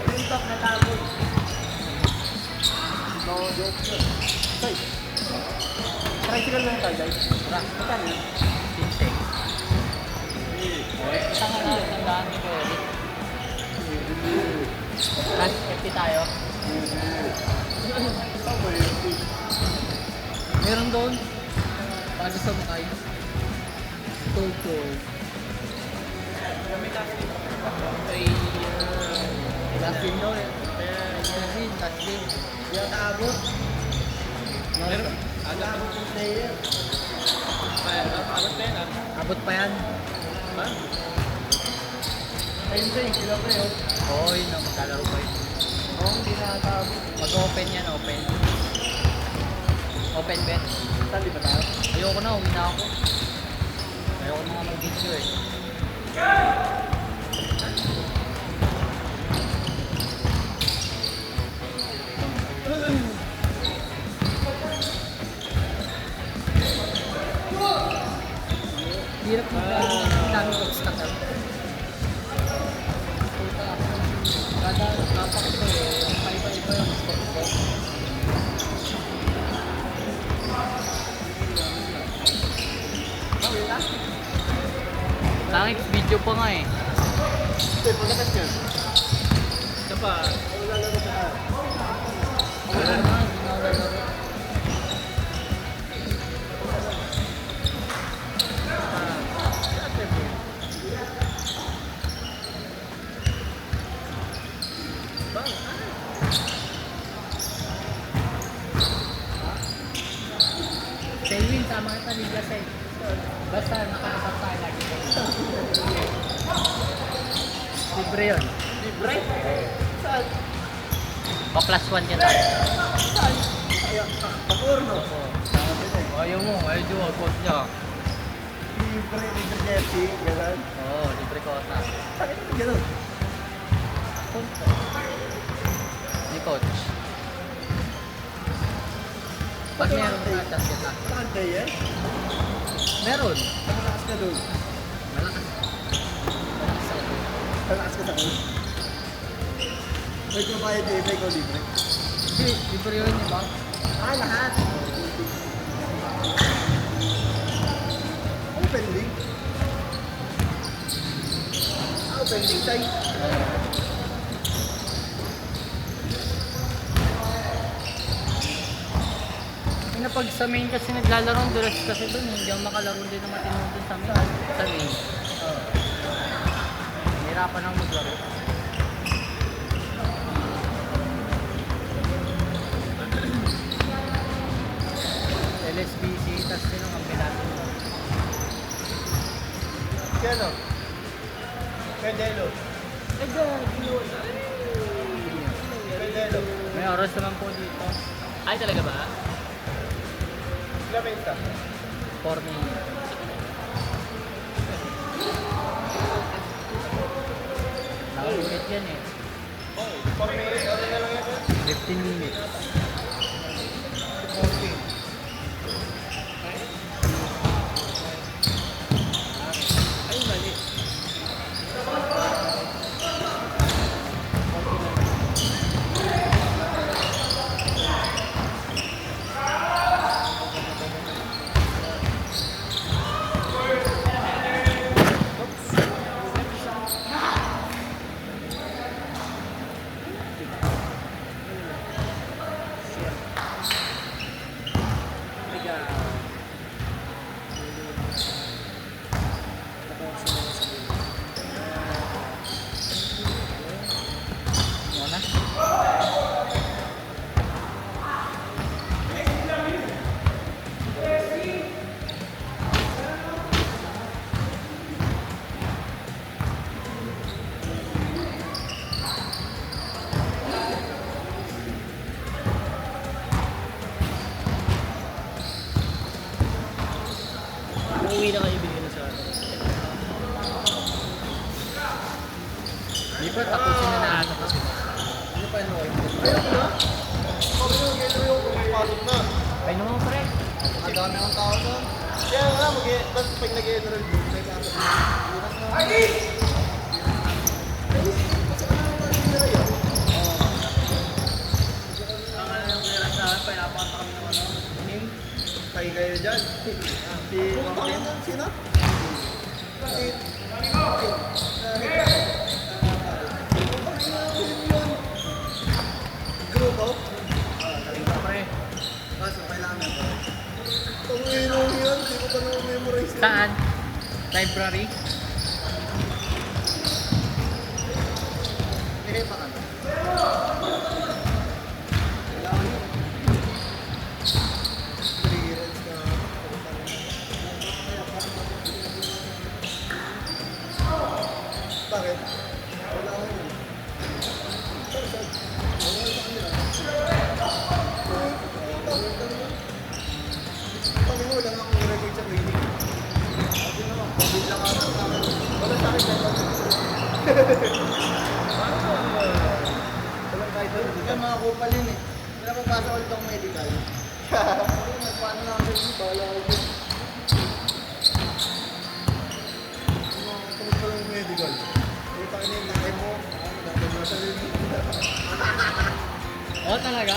Lintok na tagod. No joke yun. Say. Tricycle lang tayo, guys. Magkano yun? Sinte. Isang tandaan ni Kuya. Last 50 tayo. Meron doon. Paano sa makay? Toto. Ay, last din daw eh. Kaya, yun, last din. Yung taabot. Meron? Taabot yung player. Abot pa yan. Abot pa yan. Ha? Ayun sa'yo, sila pa yun. Oo, yun ang maglalaro pa yun. Oo, hindi nakataabot. Mag-open yan, open. Open bet. Sali ba tayo? Ayoko na, uwi na ako. Ayoko na nga mag-video eh. Hirap mo na ang dami ko stock up. Kada tapak ko eh, paiba-iba yung stock ko. Langit video pa nga eh. Ito, pagkakas yun. Isa pa. Wala lang ito na. Wala na, hindi na ako lalaro. Selwin, tama kita liga sa basta nakakasap tayo lagi. Libre yun. Libre? Saan? Pa plus 1 yan tayo. Saan? Pakurno. Ayaw mo, ayaw diwa, coach niya. Libre, libre jersey. Gano'n. Oo, libre kota. Saan ito gano'n? Ni coach. Pag meron ka, tas kita. Saan kayo yan? Meron. Malakas ka doon. Malakas. Malakas ako. Malakas ka sa akin. May kumayad yung iba ikaw libre. Hindi, libre yun, di ba? Ah, lahat. Open link. Ah, open link tayo. Pag sa main kasi naglalaro ang dulas kasi doon, hindi ako makalaro din na matinong doon sa main. Sa main. Hirapan ang maglaro. LSBC, tas din ang kampilato. Kano? Pendelo. Pendelo. May oras naman po dito. Ay, talaga ba? Lamenta. 4 minutes. Naulit yan eh. Oh, 4 minutes. Ano na lang yan? 15 minutes. 14. Ay, mali. Uuwi na kayo bigyan sa akin. Di ba tapusin na natin kasi. Ano pa ano? Ayun na. Sabi nyo, yelo yung pumapasok na. Ay naman pre. Ang dami ng tao doon. Kaya nga, pag nag-enroll, may pasok na. Saan? Library? Eh, baka na. Clearance na. Bakit? Wala ko yun. Panginoon, wala nga akong record sa training. Sabi naman, COVID lang ako sa akin. Wala sa akin kahit ano. Walang kahit ano. Hindi ka mga kupal yun eh. Hindi na papasok ulit akong medical. Paano na ako yun? Bahala ako dyan. Tungkol pa lang medical. Hindi pa kanina yung nakay mo. Dati mo sa rin. Oo, talaga?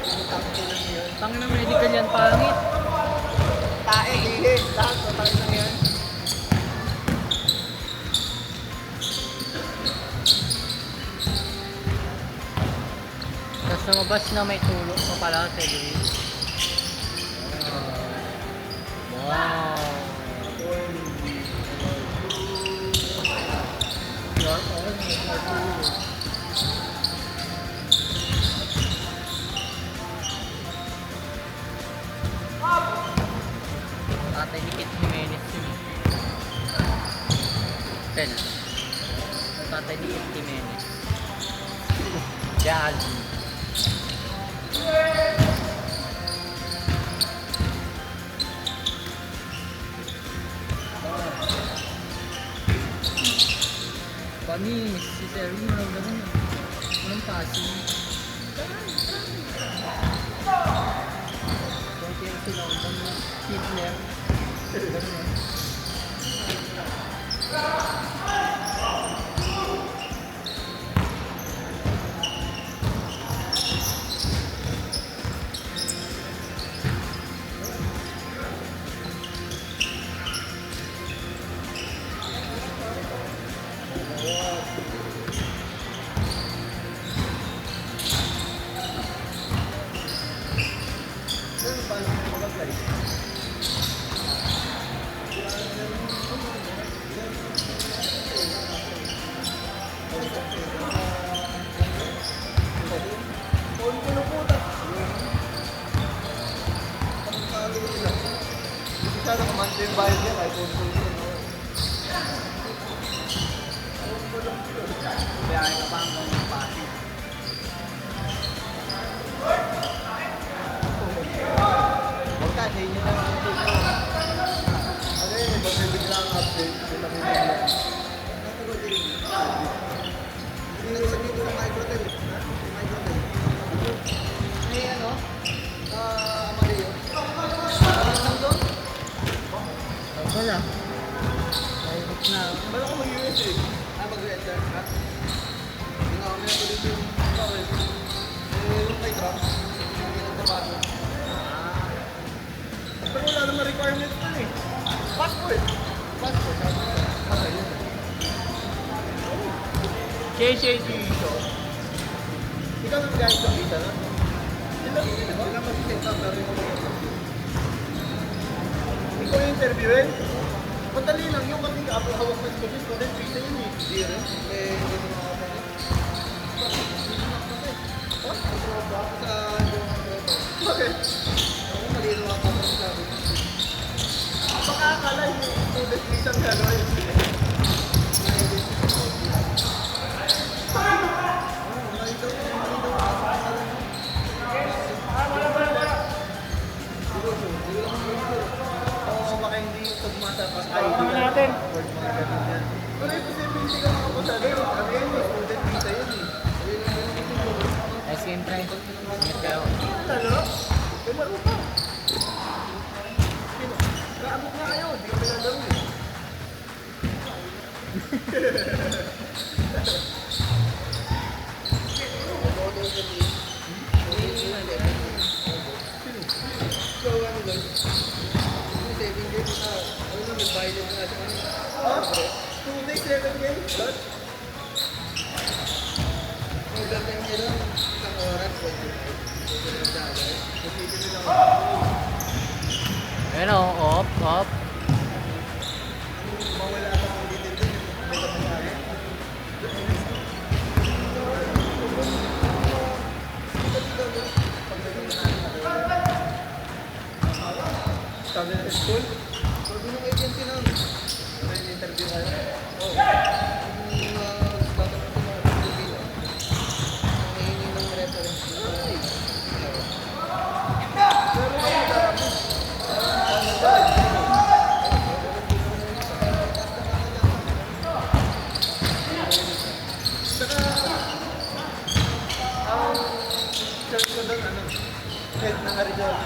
Tapos ko lang yun. Pang na medical yan, pangit. Tae, lihi. Lahat sa tayo na yan. Tapos lumabas na may tulog pa pala sa Luis. Wow. Tatay ni Kit Jimenez yun. Tel. Tatay ni Kit Jimenez. Jazz. Kami, si Terry, walang ganun. Walang passing. Bakit yung sila ang ganun? Hitler. Ganun. Sana kamante yung bayad niya kahit kung kung Kaya ka pa ang mga pati. huwag ka, sa inyo lang ang update mo. Ano yun, pag may biglang update, sila may biglang. Hindi na sabi ko ng microtel. Microtel. May ano? Amarillo. Wala. Direct na. Ba't ako mag-US eh? Mag-render ka? Hindi nga kami natuloy yung bakit? Yung kay Trump, hindi nagtabago. Pero wala naman requirement pa eh. Passport! Passport, sabi ko. Okay, yun. KJT. Ikaw nang guys sa visa na? Sila mag-set up na rin ako. Ikaw yung interviewin? Madali lang yung kasi hawak na sa student visa yun eh. Hindi rin. Eh, hindi mo makapagod. Oh, sa bakit? Ako malino ako sa sabi. Baka akala yung student visa ng gano'n. Oo, baka hindi tugmasa pa sa ID natin. Word mga ganun yan. Pero yung posibility ka makapasada yun. Ano yun, student visa yun eh. Ice cream try. Ingat kayo. Ano? Eh, laro pa. Naabot na kayo, hindi kami lalaro eh. So, ano lang? 7 games na. Ano lang, nag-bayad na siya. Ah? 2 days, 7 games? What? Magdating nila, isang oras, pwede nagdagay. Pwede nila ako. Ayun o, off, off. head ng Arizona.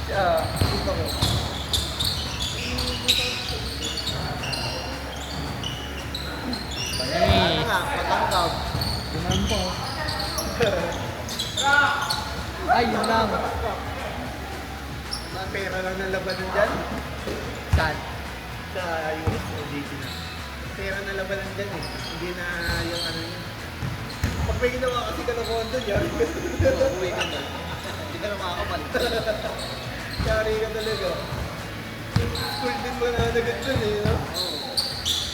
Siya, dito ko. Panis. Patangkap. Gumanon po. Ay, yun lang. Mga pera lang ng labanan dyan. Saan? Sa US o GT na. Pera na labanan dyan eh. Hindi na yung ano yun. Pag may ginawa kasi kalokohan doon yan. Uwi ka na. Hindi ka na makakapal. Kari ka talaga. School din mo na agad doon eh, no?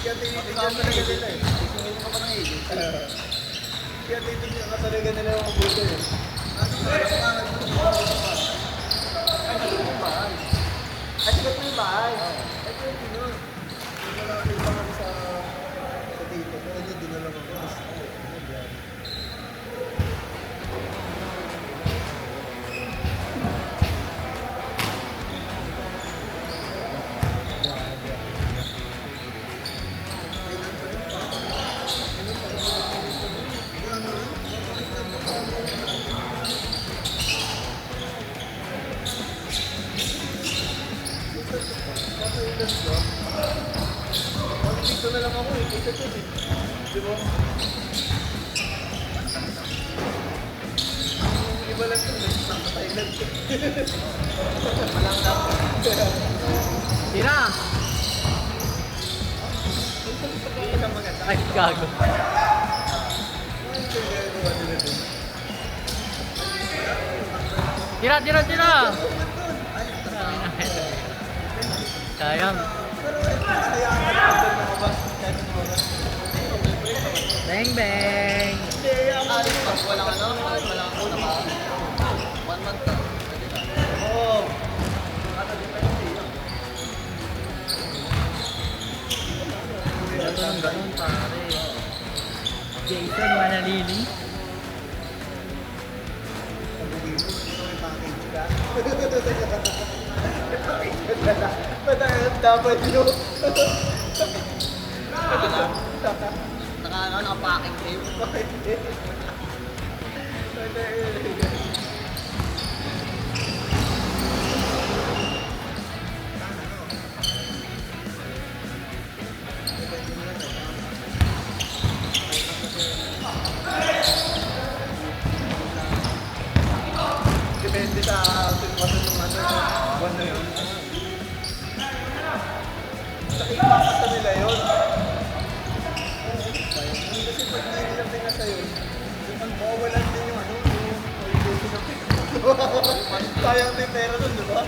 Kaya tinitigyan talaga nila eh. Tingin ka pa ng agency. Kaya titigyan ka talaga nila yung mabuti eh. At sikat mo yung bahay. Ay, kaya yun. Yung malaki pa kami sa dito. Pero hindi din alam ako. Dito na lang ako eh. Dito to eh. Di ba? Ang iba lang ito. Nasa Thailand. Walang daw. Tira! Hindi ka maganda. Ay, gago. Ano yung ginagawa nila dun? Tira, tira, tira! Sayang. Pero hayaan ka na doon ako ba? Kahit ano ba? Bang, bang! Hindi, hayaan mo. Alis pag walang ano, walang una pa. 1 month na. Pwede na. Oo. Ganun, ganun, pare. Jason Manalili. May package ka. May package ka na. Dapat yun. Naka-packing tape. Depende sa sitwasyon ng ano, buwan na yun. Sa ipapasa nila yun. Kasi pag hindi nila pinasa yun, mawawalan din yung ano, yung orientation ng sayang din pera dun, di ba?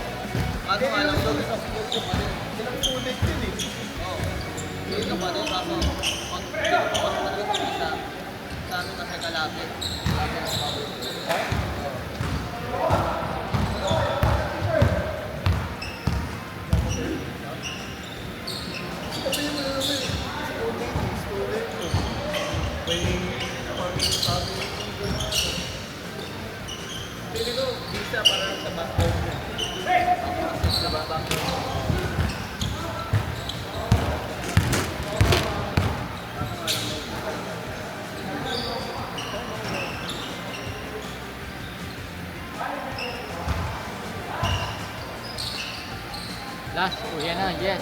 Ano nga lang doon sa puso pa rin. Ilang sulit yun eh. Oo. Hindi ka pa rin. Kaso, pag hindi ka pa rin kumita, sa ano kasi kalapit. Kalapit ang pabalik. Kasi yung ano naman eh, student mo. May sabi Pili ko, visa para sa basketball niya. Sa basketball. Last, uwi na, yes.